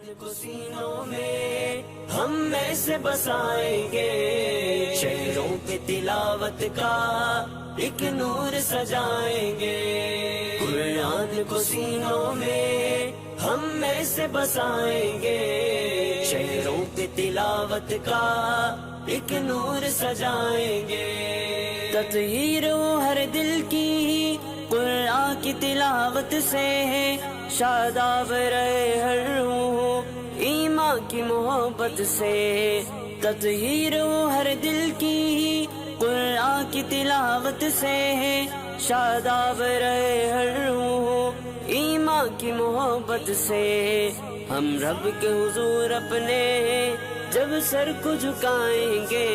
को सीनों में हम में से बसाएंगे, शहरों पे तिलावत का एक नूर सजाएंगे। कुरान को सीनों में हम में से बसाएंगे, शहरों पे तिलावत का एक नूर सजाएंगे। तत्हीर वो हर दिल की कुरान की तिलावत से है, शादाब रहे हर रूह ईमान की मोहब्बत से। तत्हीर वो हर दिल की कुरान की तिलावत से है, शादाब रहे हर रूह ईमान की मोहब्बत से। हम रब के हुजूर अपने जब सर को झुकाएंगे,